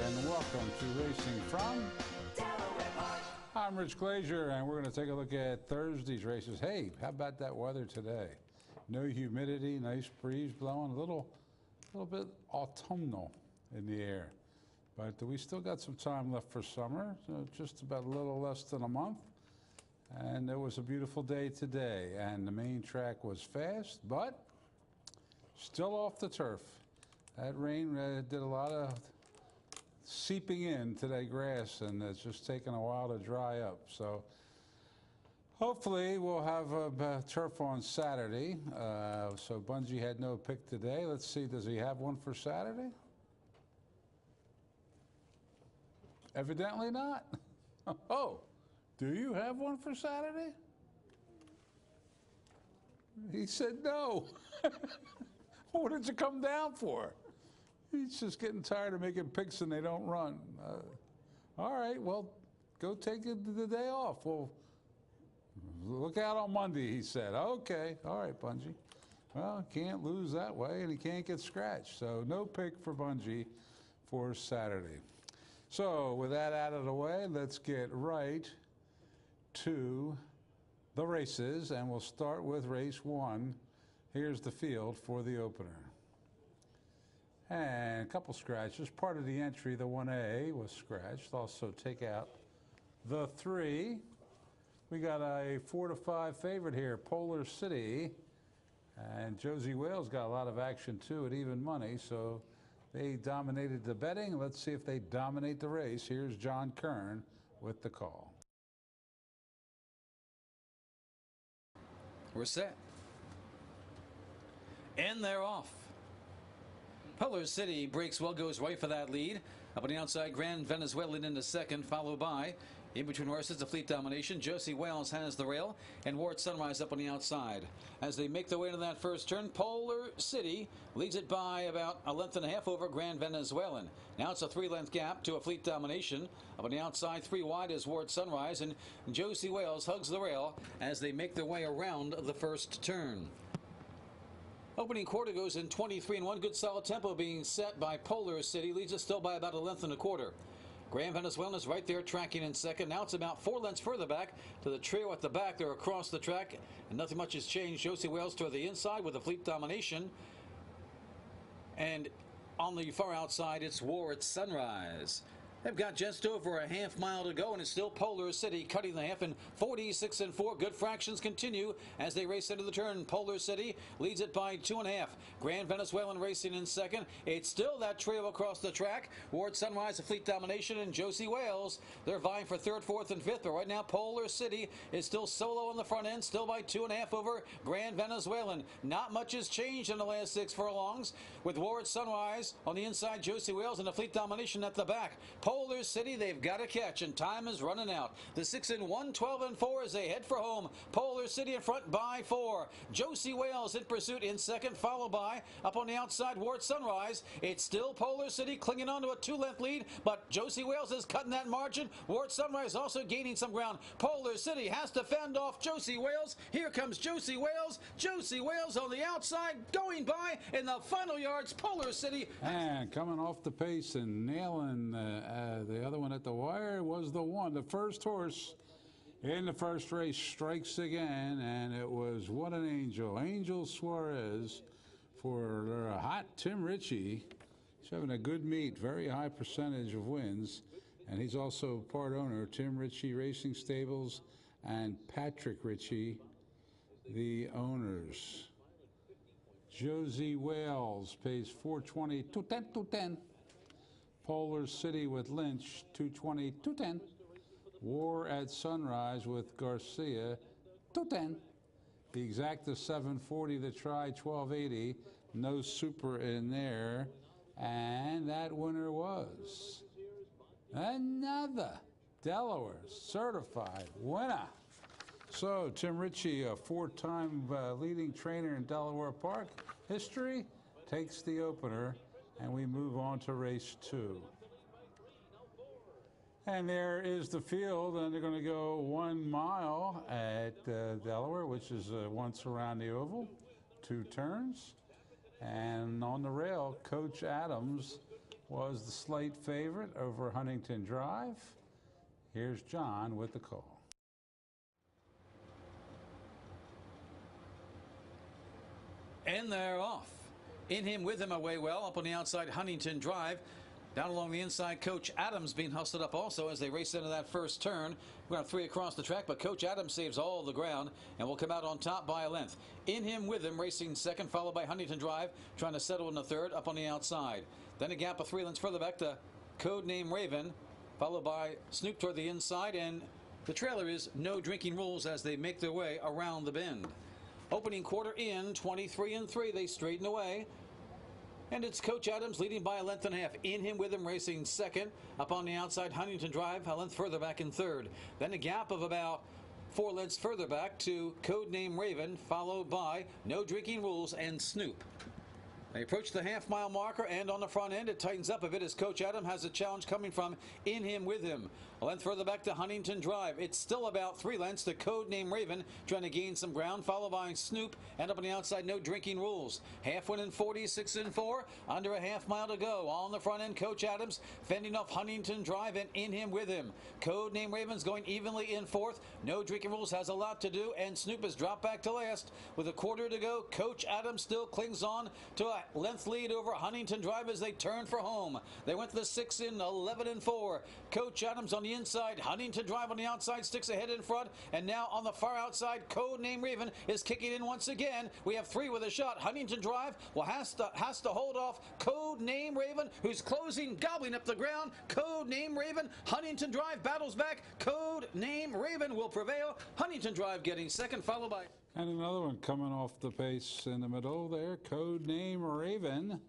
and welcome to Racing from Delaware Park. I'm Rich Glazier, and we're going to take a look at Thursday's races. Hey, how about that weather today? No humidity, nice breeze blowing, a little bit autumnal in the air. But we still got some time left for summer, so just about a little less than a month. And it was a beautiful day today, and the main track was fast, but still off the turf. That rain did a lot of seeping into that grass, and it's just taken a while to dry up. So hopefully we'll have turf on Saturday. So Bungie had no pick today. Let's see, does he have one for Saturday? Evidently not. Oh, do you have one for Saturday? He said no. What did you come down for? He's just getting tired of making picks and they don't run. All right, well, go take the day off. Well, look out on Monday, he said. Okay, all right, Bungie. Well, can't lose that way, and he can't get scratched. So no pick for Bungie for Saturday. So with that out of the way, let's get right to the races, and we'll start with race 1. Here's the field for the opener. And a couple scratches. Part of the entry, the 1A, was scratched. Also take out the 3. We got a 4-5 favorite here, Polar City. And Josie Wales got a lot of action too at even money, so they dominated the betting. Let's see if they dominate the race. Here's John Kern with the call. We're set. And they're off. Polar City breaks well, goes right for that lead. Up on the outside, Grand Venezuelan into second, followed by, in between horses, the Fleet Domination. Josie Wales has the rail, and Ward Sunrise up on the outside. As they make their way into that first turn, Polar City leads it by about a length and a half over Grand Venezuelan. Now it's a 3-length gap to a Fleet Domination. Up on the outside, 3 wide is Ward Sunrise, and Josie Wales hugs the rail as they make their way around the first turn. Opening quarter goes in 23-1. Good solid tempo being set by Polar City. Leads us still by about a length and a quarter. Grand Venezuelan is right there tracking in second. Now it's about 4 lengths further back to the trio at the back. They're across the track, and nothing much has changed. Josie Wales toward the inside with the Fleet Domination. And on the far outside, it's Ward Sunrise. They've got just over a half mile to go, and it's still Polar City cutting the half in 46-4. Good fractions continue as they race into the turn. Polar City leads it by 2.5. Grand Venezuelan racing in second. It's still that trio across the track. Ward Sunrise, the Fleet Domination, and Josie Wales. They're vying for third, fourth, and fifth, but right now Polar City is still solo on the front end, still by 2.5 over Grand Venezuelan. Not much has changed in the last 6 furlongs, with Ward Sunrise on the inside, Josie Wales, and the Fleet Domination at the back. Polar City, they've got to catch, and time is running out. The 6 in 1, 12 and 4 as they head for home. Polar City in front by 4. Josie Wales in pursuit in second, followed by, up on the outside, Ward Sunrise. It's still Polar City clinging on to a 2-length lead, but Josie Wales is cutting that margin. Ward Sunrise also gaining some ground. Polar City has to fend off Josie Wales. Here comes Josie Wales. Josie Wales on the outside, going by in the final yards. Polar City. And coming off the pace and nailing the other one at the wire was the one. The first horse in the first race strikes again, and it was What an Angel. Angel Suarez for hot Tim Ritchie. He's having a good meet, very high percentage of wins, and he's also part owner, Tim Ritchie Racing Stables and Patrick Ritchie, the owners. Josie Wales pays $420, 210. Polar City with Lynch, 220, 210. War at Sunrise with Garcia, 210. The Exacta 740, the Try 1280. No super in there. And that winner was another Delaware certified winner. So Tim Ritchie, a 4-time leading trainer in Delaware Park history, takes the opener. And we move on to race 2. And there is the field, and they're going to go 1 mile at Delaware, which is once around the oval, 2 turns. And on the rail, Coach Adams was the slight favorite over Huntington Drive. Here's John with the call. And they're off. In him, with him, away well. Up on the outside, Huntington Drive. Down along the inside, Coach Adams being hustled up also as they race into that first turn. We're going to have 3 across the track, but Coach Adams saves all the ground and will come out on top by a length. In him, with him, racing second, followed by Huntington Drive, trying to settle in the third, up on the outside. Then a gap of 3 lengths further back to Codename Raven, followed by Snoop toward the inside, and the trailer is No Drinking Rules as they make their way around the bend. Opening quarter in, 23-3, they straighten away. And it's Coach Adams leading by a length and a half. In him, with him, racing second. Up on the outside, Huntington Drive, a length further back in third. Then a gap of about 4 lengths further back to Codename Raven, followed by No Drinking Rules and Snoop. They approach the half-mile marker, and on the front end, it tightens up a bit as Coach Adam has a challenge coming from In Him, With Him. A length further back to Huntington Drive. It's still about 3 lengths to Codename Raven, trying to gain some ground, followed by Snoop, and up on the outside, No Drinking Rules. Half win in 46-4, under a half mile to go. On the front end, Coach Adams fending off Huntington Drive and In Him, With Him. Codename Raven's going evenly in fourth. No Drinking Rules has a lot to do, and Snoop has dropped back to last. With a quarter to go, Coach Adams still clings on to a length lead over Huntington Drive as they turn for home. They went to the 6 in 11-4. Coach Adams on the inside, Huntington Drive on the outside, sticks ahead in front, and now on the far outside, Codename Raven is kicking in once again. We have 3 with a shot. Huntington Drive has to hold off Codename Raven, who's closing, gobbling up the ground. Codename Raven, Huntington Drive battles back. Codename Raven will prevail. Huntington Drive getting second, followed by... And another one coming off the pace in the middle there. Codename Raven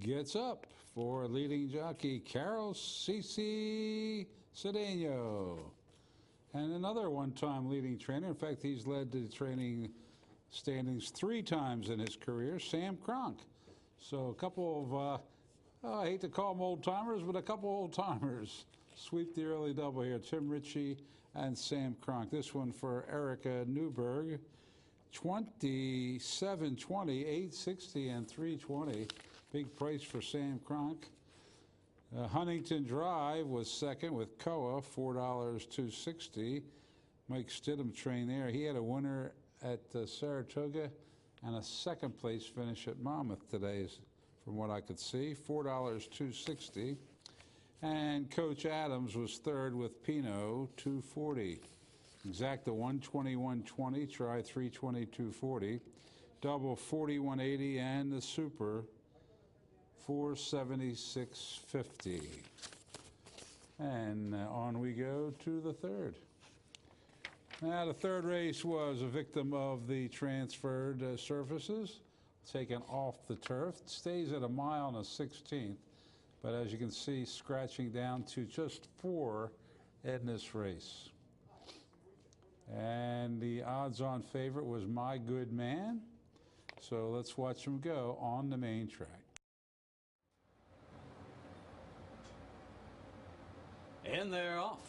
gets up for leading jockey Carol Cici Cedeno. And another one-time leading trainer. In fact, he's led the training standings 3 times in his career, Sam Cronk. So a couple of, I hate to call them old-timers, but a couple old-timers sweep the early double here. Tim Ritchie and Sam Cronk. This one for Erica Newberg. 27-20, 860 and 320. Big price for Sam Cronk. Huntington Drive was second with Koa, $4.260. Mike Stidham trained there. He had a winner at Saratoga and a second place finish at Monmouth today, from what I could see. $4.260. And Coach Adams was third with Pino, $240. Exacta 121.20, try 322.40, double 41.80, and the super 476.50. And on we go to the third. Now the third race was a victim of the transferred surfaces, taken off the turf. It stays at 1 mile and a 16th, but as you can see, scratching down to just 4 in this race. And the odds-on favorite was My Good Man. So let's watch him go on the main track. And they're off.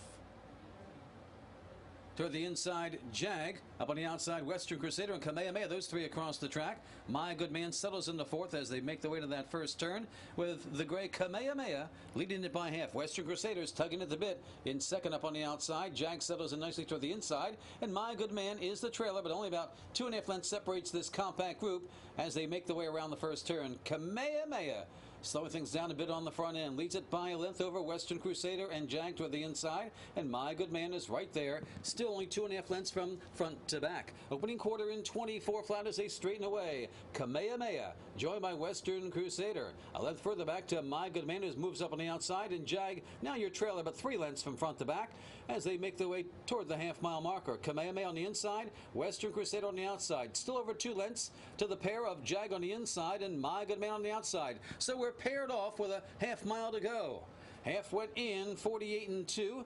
Toward the inside, Jag. Up on the outside, Western Crusader and Kamehameha. Those 3 across the track. My Good Man settles in the fourth as they make their way to that first turn, with the gray Kamehameha leading it by half. Western Crusaders tugging at the bit in second up on the outside. Jag settles in nicely toward the inside, and My Good Man is the trailer, but only about 2.5 lengths separates this compact group as they make their way around the first turn. Kamehameha slowing things down a bit on the front end. Leads it by a length over Western Crusader and Jag toward the inside. And My Good Man is right there. Still only 2.5 lengths from front to back. Opening quarter in 24 flat as they straighten away. Kamehameha joined by Western Crusader. A length further back to My Good Man, who moves up on the outside. And Jag, now your trailer, but 3 lengths from front to back as they make their way toward the half-mile marker. Kamehameha on the inside. Western Crusader on the outside. Still over 2 lengths to the pair of Jag on the inside and My Good Man on the outside. So we're paired off with a half mile to go. Half went in, 48-2.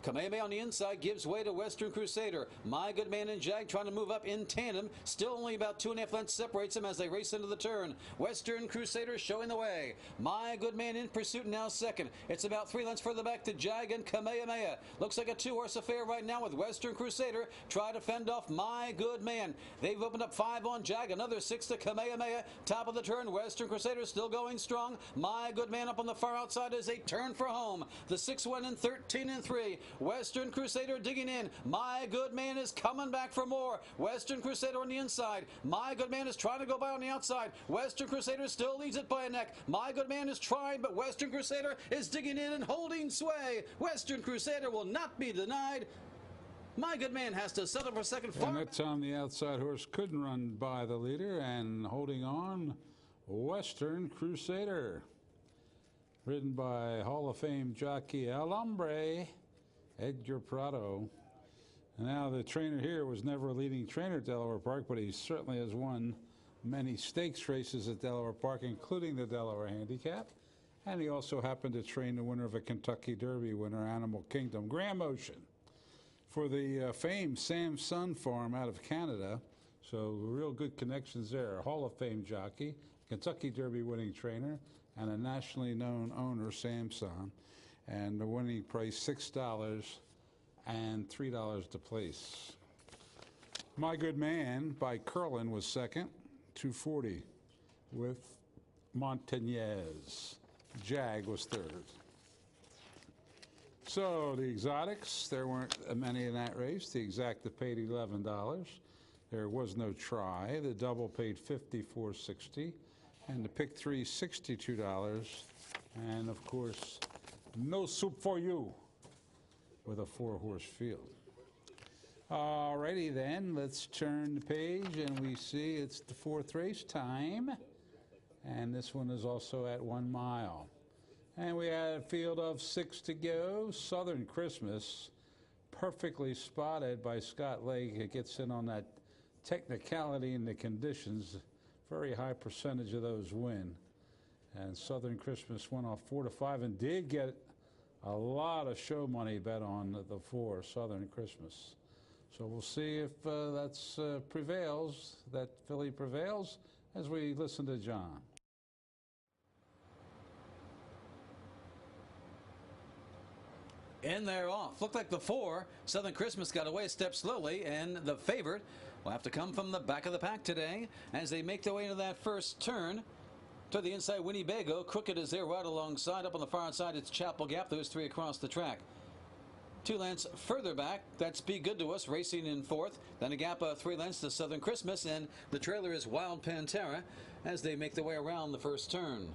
Kamehameha on the inside gives way to Western Crusader. My Good Man and Jag trying to move up in tandem. Still only about 2.5 lengths separates them as they race into the turn. Western Crusader showing the way. My Good Man in pursuit now second. It's about 3 lengths further back to Jag and Kamehameha. Looks like a 2-horse affair right now with Western Crusader. Try to fend off My Good Man. They've opened up 5 on Jag. Another 6 to Kamehameha. Top of the turn. Western Crusader still going strong. My Good Man up on the far outside as they turn for home. The 6 went in 13 and 3. Western Crusader digging in. My Good Man is coming back for more. Western Crusader on the inside. My Good Man is trying to go by on the outside. Western Crusader still leads it by a neck. My Good Man is trying, but Western Crusader is digging in and holding sway. Western Crusader will not be denied. My Good Man has to settle for second. And that time the outside horse couldn't run by the leader, and holding on, Western Crusader. Ridden by Hall of Fame jockey El Hombre, Edgar Prado. And now the trainer here was never a leading trainer at Delaware Park, but he certainly has won many stakes races at Delaware Park, including the Delaware Handicap. And he also happened to train the winner of a Kentucky Derby winner, Animal Kingdom, Graham Ocean, for the famed Sam Sun Farm out of Canada. So real good connections there. Hall of Fame jockey, Kentucky Derby winning trainer, and a nationally known owner, Sam Sun. And the winning price $6 and $3 to place. My Good Man by Curlin was second, $240 with Montañez. Jag was third. So the exotics, there weren't many in that race. The exacta paid $11. There was no try. The double paid $54.60, and the pick three $62. And of course, no soup for you with a 4-horse field. All righty then, let's turn the page and we see it's the 4th race time. And this one is also at 1 mile. And we had a field of 6 to go. Southern Christmas, perfectly spotted by Scott Lake. It gets in on that technicality and the conditions. Very high percentage of those win. And Southern Christmas went off 4 to 5 and did get a lot of show money bet on the 4, Southern Christmas. So we'll see if that's prevails, that filly prevails, as we listen to John. And they're off. Looked like the 4. Southern Christmas got away a step slowly, and the favorite will have to come from the back of the pack today as they make their way into that first turn. To the inside, Winnebago. Crooked is there right alongside. Up on the far outside, it's Chapel Gap. Those 3 across the track. 2 lengths further back, that's Be Good to Us racing in 4th. Then a gap of 3 lengths to Southern Christmas, and the trailer is Wild Pantera as they make their way around the first turn.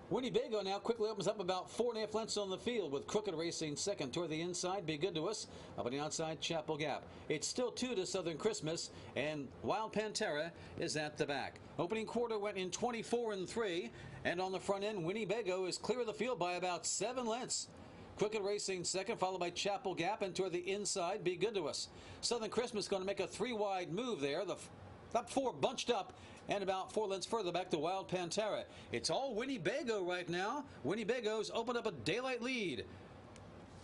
Winnebago now quickly opens up about 4.5 lengths on the field with Crooked racing second. Toward the inside, Be Good to Us. Up on the outside, Chapel Gap. It's still 2 to Southern Christmas, and Wild Pantera is at the back. Opening quarter went in 24 and 3, and on the front end, Winnebago is clear of the field by about 7 lengths. Crooked racing second, followed by Chapel Gap, and toward the inside, Be Good to Us. Southern Christmas going to make a 3-wide move there. The top 4 bunched up, and about 4 lengths further back to Wild Pantera. It's all Winnebago right now. Winnebago's opened up a daylight lead.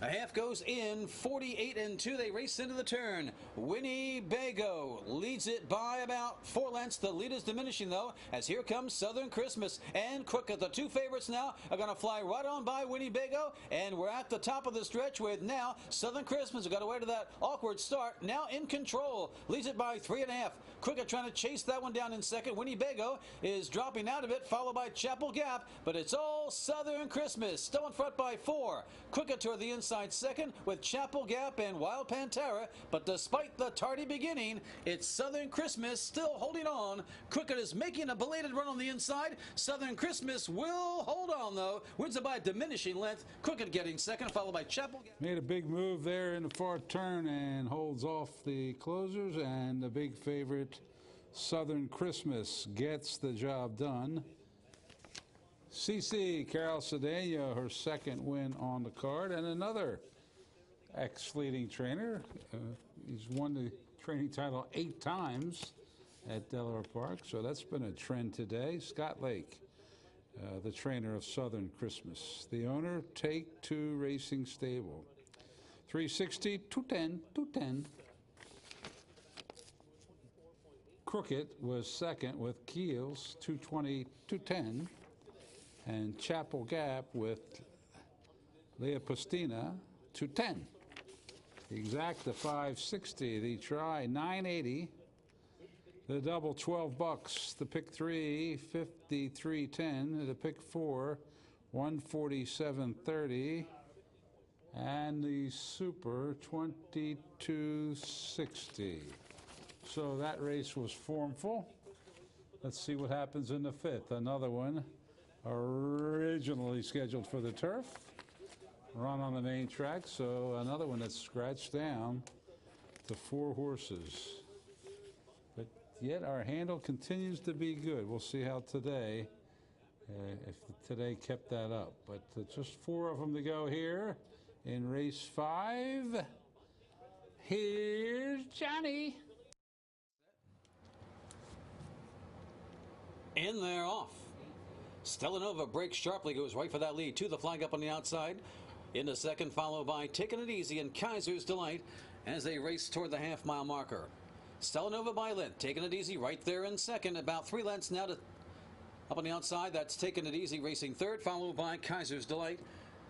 A half goes in, 48 and 2. They race into the turn. Winnebago leads it by about 4 lengths. The lead is diminishing, though, as here comes Southern Christmas and Crooked. The 2 favorites now are going to fly right on by Winnebago, and we're at the top of the stretch with now Southern Christmas. Got away to that awkward start. Now in control. Leads it by 3.5. Crooked trying to chase that one down in second. Winnebago is dropping out of it, followed by Chapel Gap, but it's all Southern Christmas. Still in front by 4. Crooked toward the inside second with Chapel Gap and Wild Pantera, but despite the tardy beginning, it's Southern Christmas still holding on. Crooked is making a belated run on the inside. Southern Christmas will hold on, though. Wins it by a diminishing length. Crooked getting second, followed by Chapel Gap. Made a big move there in the far turn and holds off the closers, and the big favorite, Southern Christmas, gets the job done. CC Carol Cedeno, her second win on the card, and another ex-leading trainer. He's won the training title 8 times at Delaware Park, so that's been a trend today. Scott Lake, the trainer of Southern Christmas. The owner, Take Two Racing Stable. 360, 210, 210. Crooked was second with Keels, 220, 210. And Chapel Gap with Leah Postina, 210. The Exacta, 560. The Try, 980. The double, $12. The pick 3, 53.10. The pick 4, 147.30. And the Super, 22.60. So that race was formful. Let's see what happens in the fifth. Another one originally scheduled for the turf. Run on the main track, so another one that's scratched down to 4 horses. But yet our handle continues to be good. We'll see how today, if today kept that up. But just 4 of them to go here in race 5. Here's Johnny. In there, off. Stellanova breaks sharply, goes right for that lead. To the flag up on the outside. In the second, followed by Taking It Easy and Kaiser's Delight as they race toward the half-mile marker. Stellanova by length, Taking It Easy right there in second. About 3 lengths now to up on the outside. That's Taking It Easy racing third, followed by Kaiser's Delight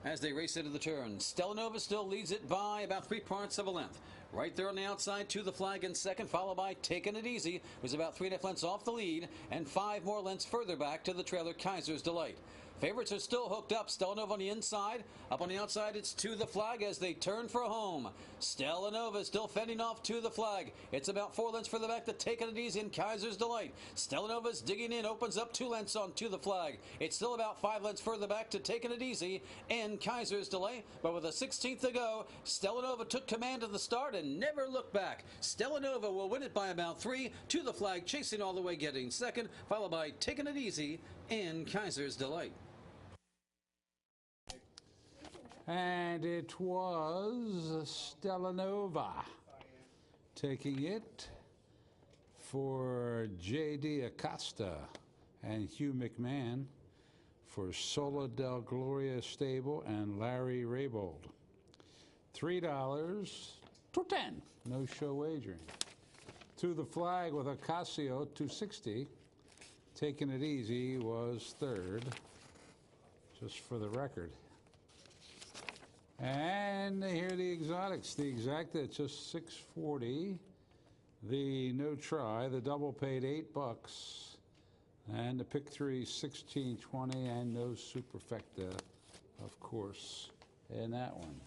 as they race into the turn. Stellanova still leads it by about 3/4 of a length. Right there on the outside, To the flag in second, followed by Taking It Easy, who's about 3.5 lengths off the lead, and 5 more lengths further back to the trailer, Kaiser's Delight. Favorites are still hooked up. Stellanova on the inside. Up on the outside, it's To the flag as they turn for home. Stellanova still fending off To the flag. It's about 4 lengths further back to Taking It Easy and Kaiser's Delight. Stellanova's digging in, opens up 2 lengths on To the flag. It's still about 5 lengths further back to Taking It Easy and Kaiser's Delight. But with a 16th to go, Stellanova took command of the start and never looked back. Stellanova will win it by about 3. To the flag chasing all the way, getting second, followed by Taking It Easy and Kaiser's Delight. And it was Stellanova taking it for J.D. Acosta and Hugh McMahon for Sola del Gloria Stable and Larry Raybould. $3 to 10. No show wagering. To the flag with Ocasio, 260. Taking It Easy was third, just for the record. And here are the exotics. The Exacta at just $6.40. The No Try, the double paid $8. And the pick 3, $16.20, and no Superfecta, of course, in that one.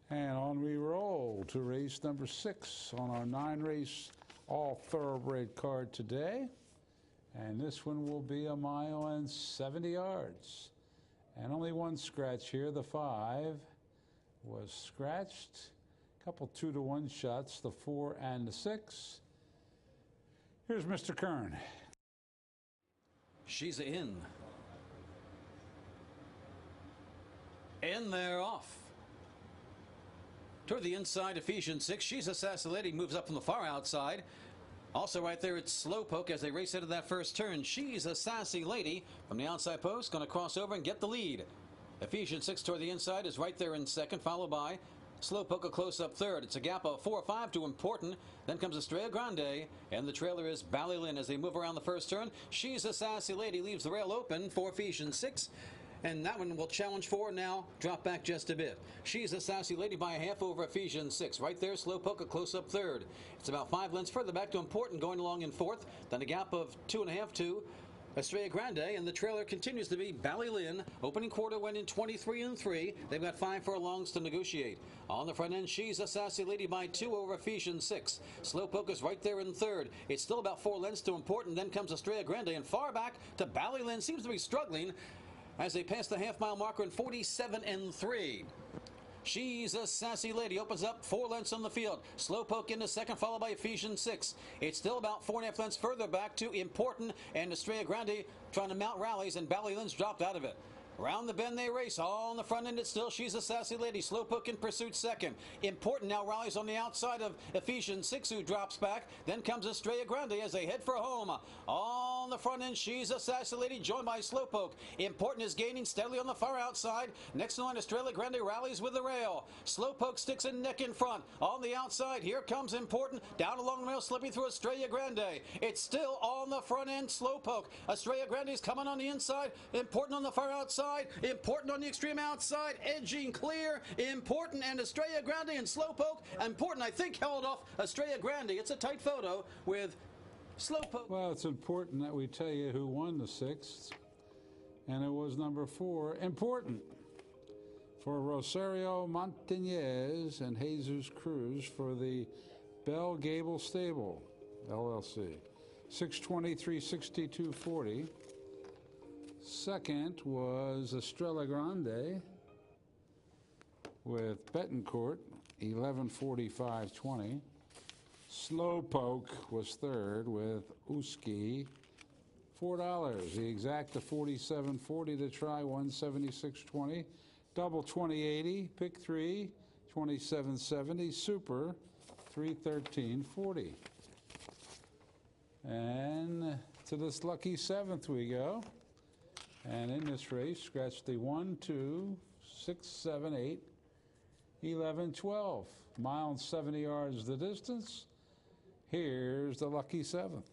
And on we roll to race number 6 on our 9-race all-thoroughbred card today. And this one will be 1 mile and 70 yards. And only one scratch here. The 5 was scratched. A couple 2-to-1 shots, the 4 and the 6. Here's Mr. Kern. She's in. In there, off. Toward the inside, Ephesians 6. She's a Sassy Lady, moves up from the far outside. Also right there, it's Slowpoke as they race into that first turn. She's a Sassy Lady from the outside post, going to cross over and get the lead. Ephesians 6 toward the inside is right there in second, followed by Slowpoke a close-up third. It's a gap of 4 or 5 to Important. Then comes Estrella Grande, and the trailer is Ballylin as they move around the first turn. She's a Sassy Lady, leaves the rail open for Ephesians 6. And that one will challenge for now, drop back just a bit. She's a Sassy Lady by a half over Ephesians 6. Right there, Slowpoke a close-up third. It's about 5 lengths further back to Important, going along in fourth. Then a gap of 2.5 to Estrella Grande, and the trailer continues to be Ballylin. Opening quarter went in 23 3. They've got 5 furlongs to negotiate. On the front end, She's a Sassy Lady by 2 over Ephesians 6. Slowpoke is right there in third. It's still about 4 lengths to Important. Then comes Estrella Grande, and far back to Ballylin. Seems to be struggling as they pass the half-mile marker in 47 3. She's a Sassy Lady opens up 4 lengths on the field. Slowpoke into second, followed by Ephesians 6. It's still about 4.5 lengths further back to Important, and Estrella Grande trying to mount rallies, and Ballylin's dropped out of it. Around the bend they race. On the front end it's still She's a Sassy Lady. Slowpoke in pursuit second. Important now rallies on the outside of Ephesians 6, who drops back. Then comes Estrella Grande as they head for home. On the front end, She's a Sassy Lady joined by Slowpoke. Important is gaining steadily on the far outside. Next in line, Estrella Grande rallies with the rail. Slowpoke sticks a neck in front. On the outside, here comes Important. Down along the rail, slipping through Estrella Grande. It's still on the front end, Slowpoke. Estrella Grande is coming on the inside. Important on the far outside. Important on the extreme outside. Edging clear. Important and Estrella Grande and Slowpoke. Important, I think, held off Estrella Grande. It's a tight photo with Slowpoke. Well, it's important that we tell you who won the sixth, and it was number 4, Important, for Rosario Montañez and Jesus Cruz for the Bell Gable Stable, LLC. 623.6240. Second was Estrella Grande with Betancourt, 11:45.20. Slowpoke was third with Uski, $4. The exacta 47.40 to try, 176.20. Double 20.80. Pick 3, 27.70. Super, 313.40. And to this lucky seventh we go. And in this race, scratch the 1, 2, 6, 7, 8, 11, 12. Mile and 70 yards the distance. Here's the lucky seventh.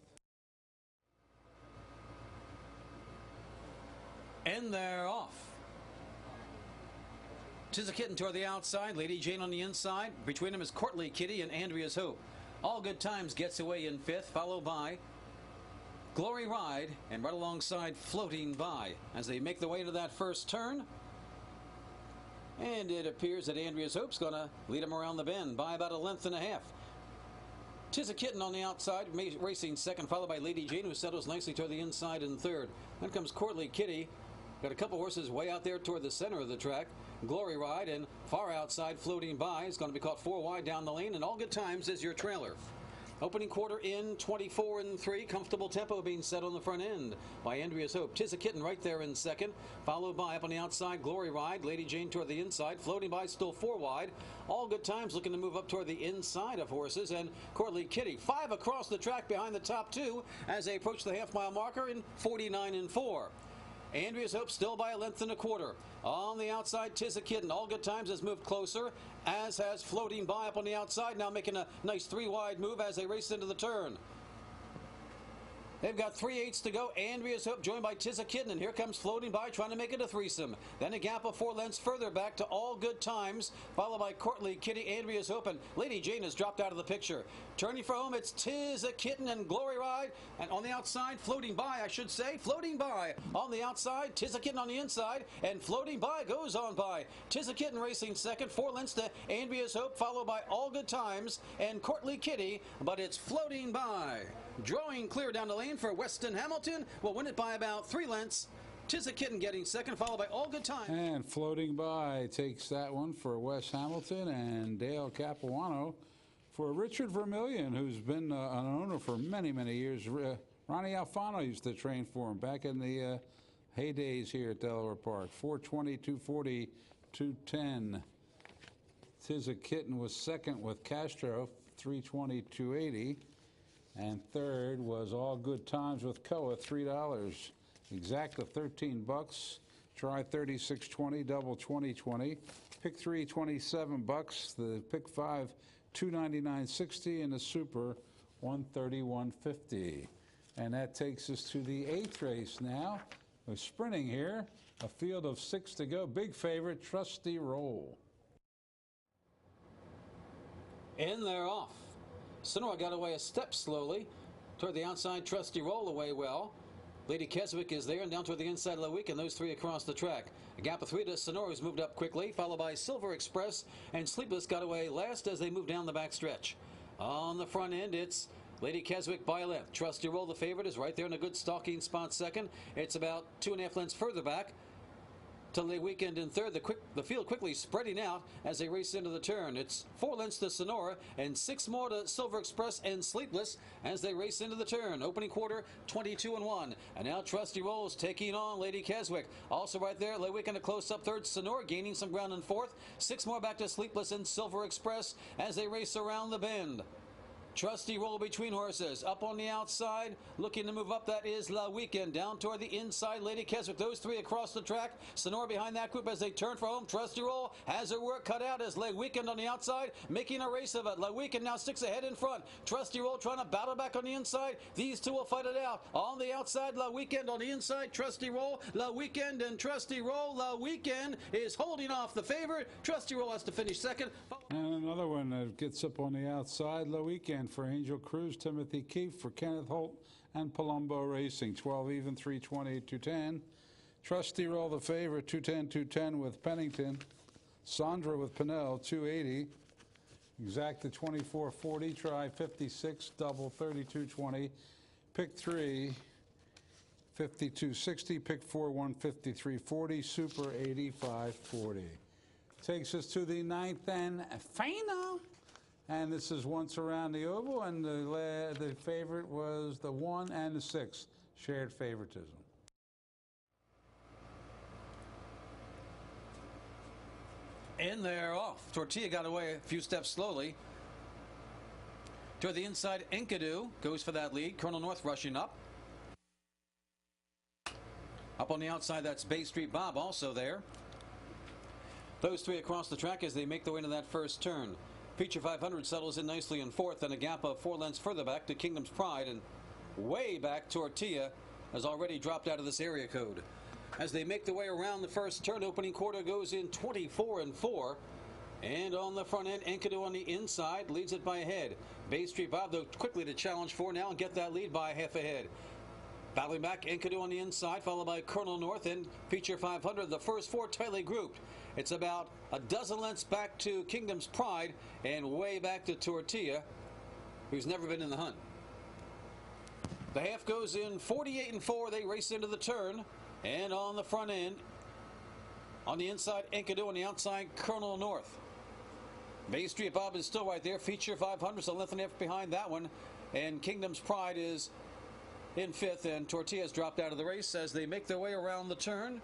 And they're off. Tis a Kitten toward the outside, Lady Jane on the inside. Between them is Courtly Kitty and Andrea's Hope. All Good Times gets away in fifth, followed by Glory Ride, and right alongside Floating By as they make their way to that first turn. And it appears that Andrea's Hope's going to lead them around the bend by about 1.5 lengths. Tis a Kitten on the outside, racing second, followed by Lady Jane, who settles nicely toward the inside in third. Then comes Courtly Kitty. Got a couple horses way out there toward the center of the track. Glory Ride and far outside Floating By is going to be caught 4 wide down the lane, and All Good Times is your trailer. Opening quarter in 24-3. Comfortable tempo being set on the front end by Andrea's Hope. Tis a Kitten right there in second, followed by up on the outside Glory Ride. Lady Jane toward the inside. Floating By still 4 wide. All Good Times looking to move up toward the inside of horses, and Courtly Kitty 5 across the track behind the top 2 as they approach the half-mile marker in 49-4. Andrea's Hope still by 1.25 lengths. On the outside, Tis a Kitten. All Good Times has moved closer, as has Floating By up on the outside, now making a nice 3-wide move as they race into the turn. They've got 3/8 to go. Andrea's Hope joined by Tis a Kitten, and here comes Floating By trying to make it a threesome. Then a gap of 4 lengths further back to All Good Times, followed by Courtly Kitty, Andrea's Hope, and Lady Jane has dropped out of the picture. Turning for home, it's Tis a Kitten and Glory Ride, and on the outside, Floating By, I should say, Floating By. On the outside, Tis a Kitten on the inside, and Floating By goes on by. Tis a Kitten racing second, 4 lengths to Andrea's Hope, followed by All Good Times and Courtly Kitty, but it's Floating By. Drawing clear down the lane for Weston Hamilton. Will win it by about 3 lengths. Tis a Kitten getting second, followed by All Good Times. And Floating By takes that one for Wes Hamilton, and Dale Capuano for Richard Vermillion, who's been an owner for many, many years. Ronnie Alfano used to train for him back in the heydays here at Delaware Park. 420, 240, 210. Tis a Kitten was second with Castro, 320, 280. And third was All Good Times with Koa, $3. Exacta $13. Try 36.20, double 20.20. Pick 3, $27. The pick 5, $299.60, and the super, $131.50. And that takes us to the 8th race now. We're sprinting here. A field of 6 to go. Big favorite, Trusty Roll. And they're off. Sonora got away a step slowly. Toward the outside, Trusty Roll away well. Lady Keswick is there and down toward the inside of Lewick, and those 3 across the track. A gap of 3 to Sonora, who's moved up quickly, followed by Silver Express, and Sleepless got away last as they move down the back stretch. On the front end, it's Lady Keswick by 1 length. Trusty Roll, the favorite, is right there in a good stalking spot second. It's about 2.5 lengths further back. to late weekend in third. The field quickly spreading out as they race into the turn. It's 4 lengths to Sonora and 6 more to Silver Express and Sleepless as they race into the turn. Opening quarter, 22-1. And now Trusty Rolls taking on Lady Keswick. Also right there, late weekend a close-up third. Sonora gaining some ground in fourth. 6 more back to Sleepless and Silver Express as they race around the bend. Trusty Roll between horses. Up on the outside, looking to move up, that is La Weekend. Down toward the inside, Lady Keswick. Those three across the track. Sonora behind that group as they turn for home. Trusty Roll has her work cut out as La Weekend on the outside, making a race of it. La Weekend now sticks ahead in front. Trusty Roll trying to battle back on the inside. These two will fight it out. On the outside, La Weekend. On the inside, Trusty Roll. La Weekend and Trusty Roll. La Weekend is holding off the favorite. Trusty Roll has to finish second. And another one that gets up on the outside, La Weekend for Angel Cruz, Timothy Keefe for Kenneth Holt, and Palumbo Racing. 12 even, 328, 210. Trusty Roll the favorite, 210, 210 with Pennington. Sandra with Pinnell, 280. Exacta 2440, try 56, double 3220. Pick 3, 5260. Pick 4, 153.40. Super 85.40. Takes us to the 9th and final. And this is once around the oval, and the favorite was the 1 and the 6. Shared favoritism. And they're off. Tortilla got away a few steps slowly. Toward the inside, Enkidu goes for that lead. Colonel North rushing up. Up on the outside, that's Bay Street Bob also there. Those three across the track as they make their way into that first turn. Feature 500 settles in nicely in fourth, and a gap of 4 lengths further back to Kingdom's Pride, and way back Tortilla has already dropped out of this area code. As they make their way around the first turn, opening quarter goes in 24-4. And on the front end, Enkidu on the inside leads it by a head. Bay Street Bob, though, quickly to challenge for now and get that lead by half a head. Battling back, Enkidu on the inside, followed by Colonel North and Feature 500. The first 4 tightly grouped. It's about a dozen lengths back to Kingdom's Pride and way back to Tortilla, who's never been in the hunt. The half goes in 48-4. They race into the turn. And on the front end, on the inside, Enkidu, on the outside, Colonel North. Bay Street Bob is still right there. Feature 500, so length and a half behind that one. And Kingdom's Pride is in fifth, and Tortilla's dropped out of the race as they make their way around the turn.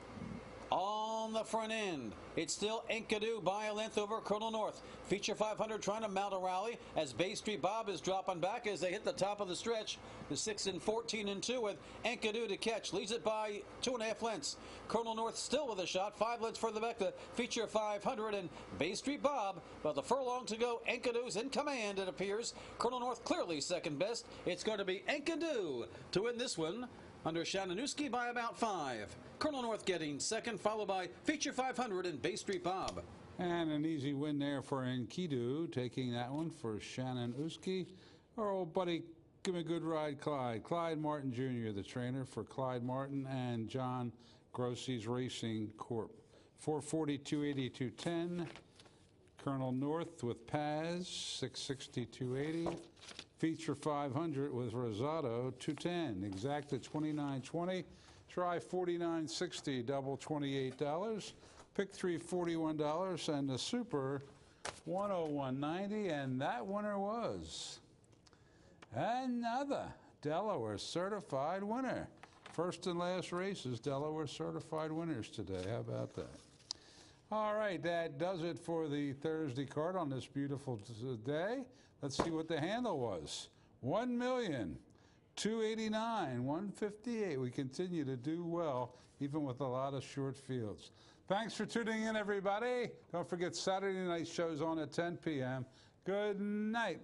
On the front end, it's still Enkidu by a length over Colonel North. Feature 500 trying to mount a rally as Bay Street Bob is dropping back as they hit the top of the stretch. The 6 and 14 and 2 with Enkidu to catch. Leads it by 2.5 lengths. Colonel North still with a shot. 5 lengths further back to Feature 500 and Bay Street Bob. But the furlong to go, Enkidu's in command, it appears. Colonel North clearly second best. It's going to be Enkidu to win this one under Shananowski by about 5. Colonel North getting second, followed by Feature 500 and Bay Street Bob. And an easy win there for Enkidu, taking that one for Shananowski. Our old buddy, give me a good ride, Clyde. Clyde Martin Jr., the trainer for Clyde Martin and John Grossi's Racing Corp. 440, 280, 210. Colonel North with Paz, 660, 280. Feature 500 with Rosado, 210. Exacta 29.20. Try 49.60, double $28. Pick 3, $41, and the Super 101.90, and that winner was another Delaware certified winner. First and last races, Delaware certified winners today. How about that? All right, that does it for the Thursday card on this beautiful day. Let's see what the handle was. 1,289,158. We continue to do well, even with a lot of short fields. Thanks for tuning in, everybody. Don't forget Saturday night shows on at 10 p.m. Good night.